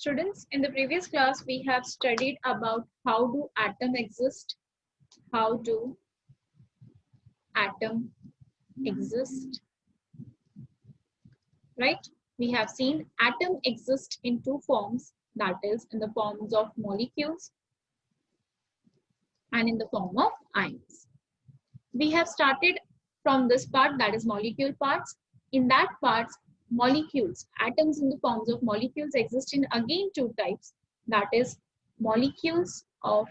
Students, in the previous class, we have studied about how do atom exist, how do atom exist, right? We have seen atom exist in two forms, that is in the forms of molecules and in the form of ions. We have started from this part, that is molecule parts. In that parts, molecules, atoms in the forms of molecules exist in again two types, that is molecules of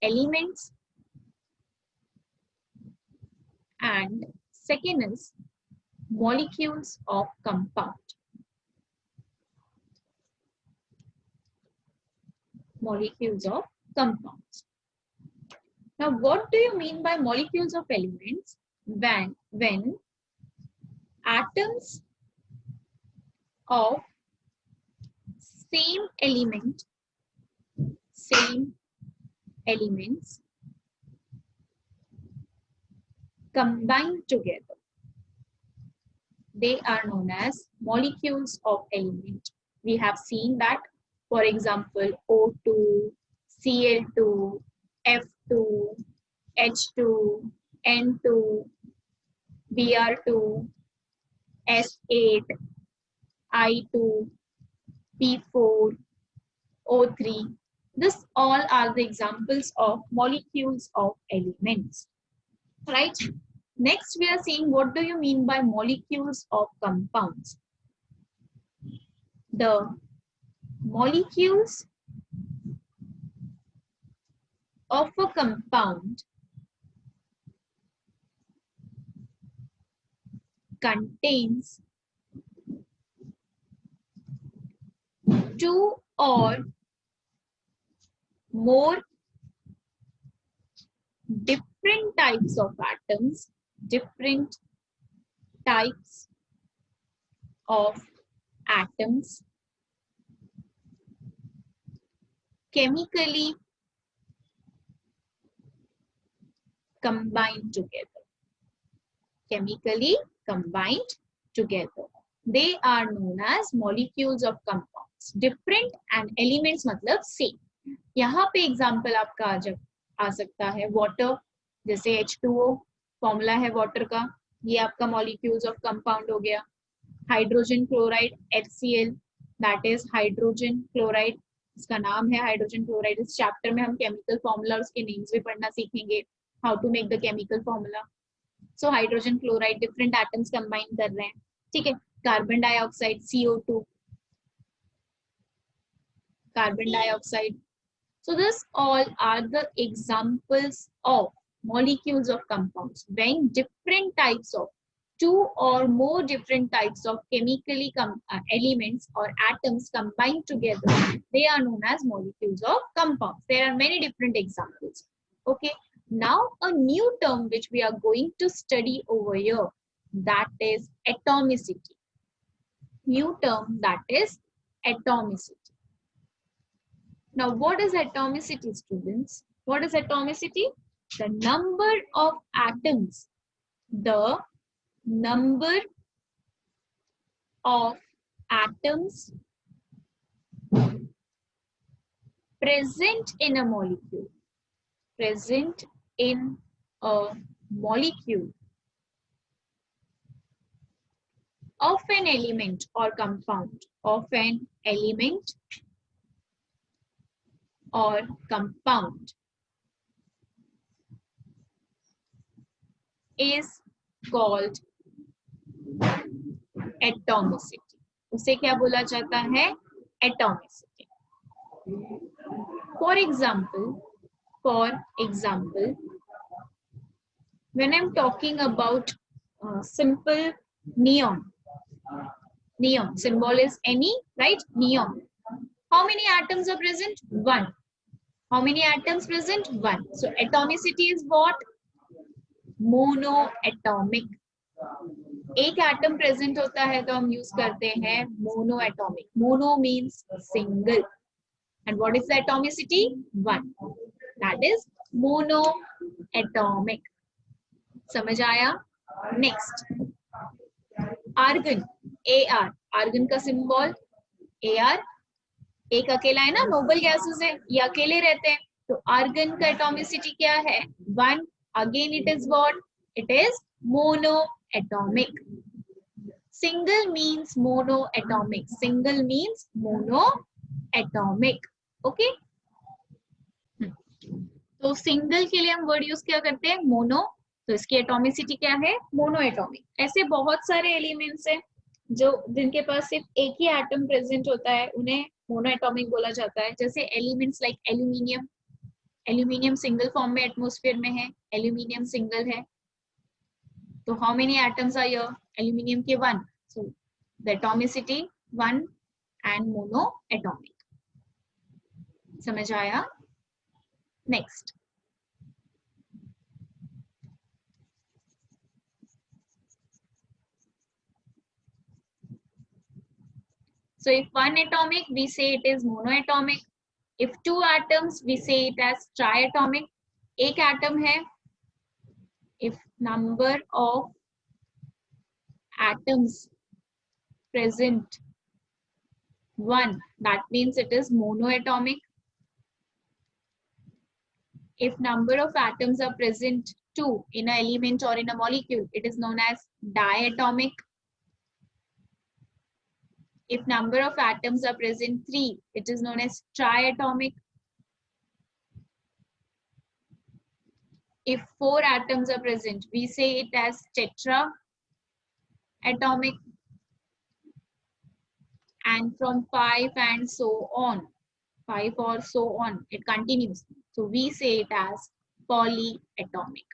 elements and second is molecules of compound. Molecules of compounds. Now, what do you mean by molecules of elements? When atoms of same elements combine together, they are known as molecules of element. We have seen that, for example, O2, Cl2, F2, H2, N2, Br2, S8, I2, P4, O3. This all are the examples of molecules of elements, right? Next, we are seeing what do you mean by molecules of compounds. The molecules of a compound contains two or more different types of atoms, different types of atoms chemically combined together. Chemically combined together. They are known as molecules of compounds. Different and elements मतलब same. यहाँ पे example आपका आ सकता है water, जैसे H2O formula है water का, ये आपका मॉलिक्यूल्स ऑफ कंपाउंड हो गया. Hydrogen chloride HCl, that is hydrogen chloride, इसका नाम है हाइड्रोजन क्लोराइड. इस चैप्टर में हम केमिकल फॉर्मूला और उसके नेम्स भी पढ़ना सीखेंगे, how to make the chemical formula. So hydrogen chloride different atoms combine कर रहे हैं, ठीक है. Carbon dioxide CO2, carbon dioxide. So this all are the examples of molecules of compounds. When different types of two or more different types of chemically elements or atoms combine together, they are known as molecules of compounds. There are many different examples. Okay. Now a new term which we are going to study over here, that is atomicity. New term, that is atomicity. Now, what is atomicity, students? What is atomicity? The number of atoms. The number of atoms present in a molecule. Present in a molecule of an element or compound. Of an element or compound is called atomicity. उसे क्या बोला जाता है? Atomicity. For example, when I'm talking about simple neon symbol is Ne, right? Neon. How many atoms are present? 1. How many atoms present? 1. So atomicity is what? Monoatomic. एक atom present होता है तो हम यूज करते हैं monoatomic. Mono means single and what is the atomicity? 1. That is monoatomic. समझ आया? Next, argon. AR, argon का सिंबल AR. एक अकेला है ना, नोबल गैसेस है, ये अकेले रहते हैं। तो आर्गन का एटॉमिसिटी क्या है? 1। Again it is what? It is mono atomic. Single means mono atomic, single means mono atomic. Okay, तो सिंगल के लिए हम वर्ड यूज क्या करते हैं? मोनो। तो इसकी एटॉमिसिटी क्या है? Mono atomic. ऐसे बहुत सारे एलिमेंट्स हैं जो जिनके पास सिर्फ एक ही एटम प्रेजेंट होता है, उन्हें मोनो एटॉमिक बोला जाता है। जैसे elements like aluminium, aluminium single form में एटमॉस्फेयर में है, एल्यूमिनियम सिंगल है। तो how many atoms are here? Aluminium के 1, so the atomicity 1 and monoatomic. समझ आया? Next, so if one atomic, we say it is monoatomic. If two atoms, we say it as triatomic. एक atom है, if number of atoms present 1, that means it is monoatomic. If number of atoms are present 2 in an element or in a molecule, it is known as diatomic. If number of atoms are present 3, it is known as triatomic. If 4 atoms are present, we say it as tetraatomic. And from 5 and so on, 5 or so on, it continues. So we say it as polyatomic.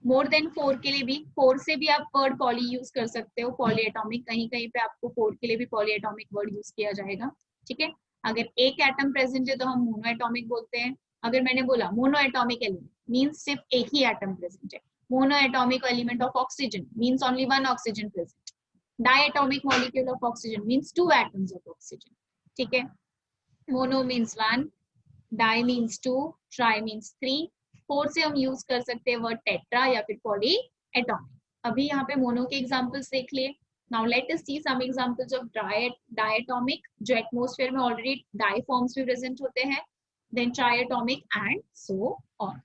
More than 4 के लिए भी, 4 से भी आप word poly use कर सकते हो, polyatomic. कहीं कहीं पे आपको 4 के लिए भी पॉलीएटॉमिक वर्ड यूज किया जाएगा। ठीक है, अगर एक एटम प्रेजेंट है तो हम मोनोएटॉमिक बोलते हैं। अगर मैंने बोला मोनोएटॉमिक एलिमेंट मींस सिर्फ एक ही एटम प्रेजेंट है। Monoatomic element of oxygen means only 1 oxygen present. Diatomic molecule of oxygen means 2 atoms of oxygen. ठीक है, mono means 1, di means 2, tri means 3, 4 से हम यूज कर सकते हैं वर्ड टेट्रा या फिर पॉली एटॉमिक। अभी यहाँ पे मोनो के एग्जांपल्स देख लिए। Now let us see some examples of diatomic, जो एटमॉस्फेयर में ऑलरेडी डाई फॉर्म्स में प्रेजेंट होते हैं, then triatomic and so on.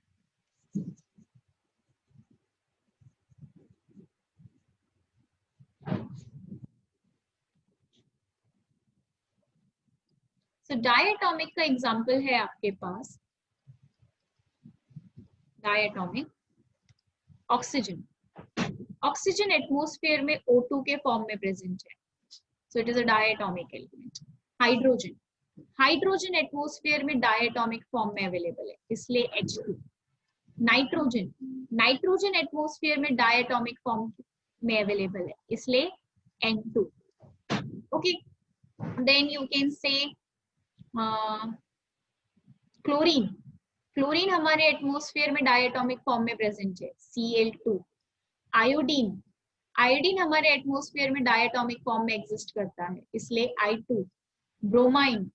So diatomic का एग्जांपल है आपके पास, डायटोमिक ऑक्सीजन। ऑक्सीजन एटमॉस्फेयर में O2 के फॉर्म में प्रेजेंट है, so it is a diatomic element. Hydrogen, hydrogen atmosphere में डायटोमिक फॉर्म में अवेलेबल है, इसलिए H2। नाइट्रोजन, नाइट्रोजन एटमॉस्फेयर में डायटोमिक फॉर्म में अवेलेबल है, इसलिए N2। Okay, then you can say chlorine, chlorine हमारे एटमॉस्फेयर में डायटोमिक फॉर्म में प्रेजेंट है, Cl2। आयोडीन, आयोडीन हमारे एटमॉस्फेयर में डायटोमिक फॉर्म में एग्जिस्ट करता है, इसलिए I2। Bromine,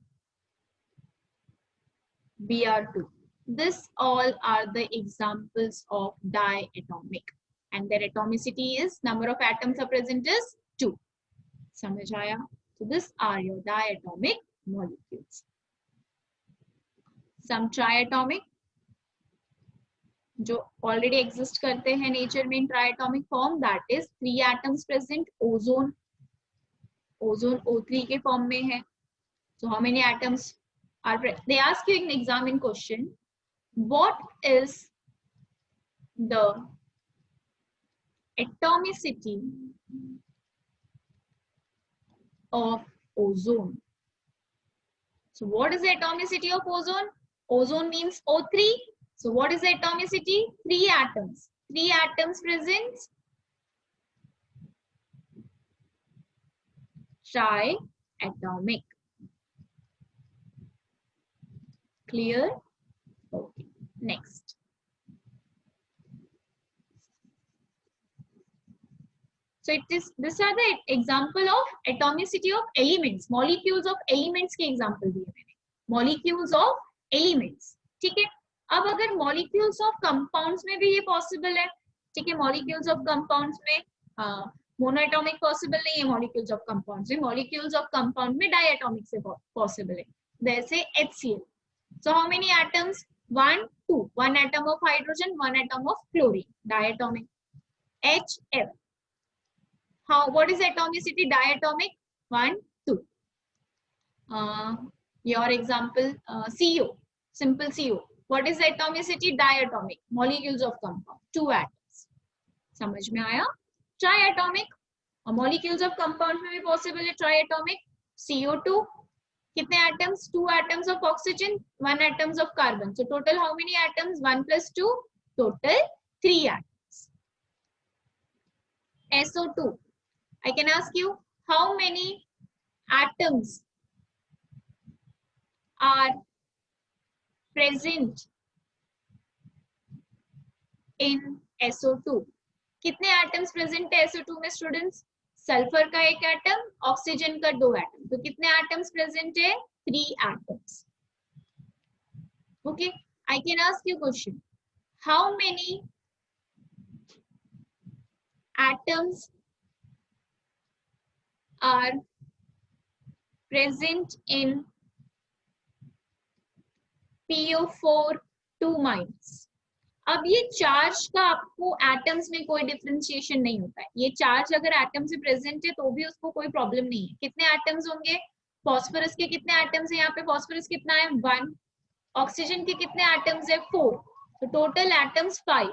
Br2। This all are the examples of diatomic and their atomicity is number of atoms are present is 2. समझ आया? So this are your diatomic molecules. Some triatomic जो already exist करते हैं nature में in triatomic form, that is 3 atoms present. Ozone, ozone O3 के form में है. So how many atoms are present? They ask you in exam in question, what is the atomicity of ozone? So what is the atomicity of ozone? Ozone means O3. So what is the atomicity? 3 atoms. 3 atoms present. Triatomic. Clear? Okay. Next. So these are the example of atomicity of elements, molecules of elements के example दिए मैंने, molecules of elements. ठीक है, अब अगर molecules of compounds में भी ये possible है, ठीक है, molecules of compounds में मोनोएटॉमिक पॉसिबल नहीं है मॉलिक्यूल्स ऑफ कंपाउंड्स में, मॉलिक्यूल्स ऑफ कंपाउंड में डायटॉमिक से पॉसिबल है, जैसे HCl. So how many atoms? 1, 2. 1 atom of hydrogen, 1 atom of chlorine. Diatomic. HF. What is atomicity? Diatomic. 1, 2. Your example, CO. Simple CO. What is atomicity? Diatomic. Molecules of compound. 2 atoms. समझ में आया? Triatomic. Molecules of compound में भी possible है triatomic. CO2. कितने atoms? 2 atoms of oxygen, 1 atoms of carbon. So total how many atoms? 1 plus 2, total 3 atoms. SO2. I can ask you how many atoms are present in SO2? कितने atoms present है SO2 में students? Sulphur का एक atom, oxygen का 2 atom, तो कितने atoms present है? 3 atoms. Okay, I can ask you question, how many atoms are present in PO4 2-. अब ये चार्ज का आपको एटम्स में कोई डिफरेंशिएशन नहीं होता है, ये चार्ज अगर एटम से प्रेजेंट है तो भी उसको कोई प्रॉब्लम नहीं है. कितने एटम्स होंगे? फॉस्फोरस के कितने एटम्स है यहाँ पे? फॉस्फोरस कितना है? 1. ऑक्सीजन के कितने एटम्स है? 4. तो टोटल एटम्स 5.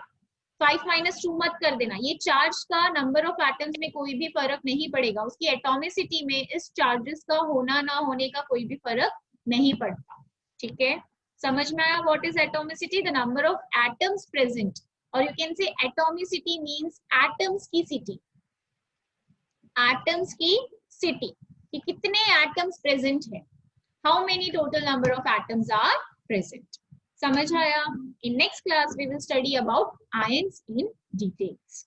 5 माइनस 2 मत कर देना, ये चार्ज का नंबर ऑफ एटम्स में कोई भी फर्क नहीं पड़ेगा, उसकी एटॉमिसिटी में इस चार्जेस का होना ना होने का कोई भी फर्क नहीं पड़ता. ठीक है, समझ में आया? What is atomicity? The number of atoms present, और you can say atomicity means atoms की सिटी. एटम्स की सिटी कि कितने एटम्स प्रेजेंट है, how many total number of atoms are present. समझ आया? In next class we will study about ions in details.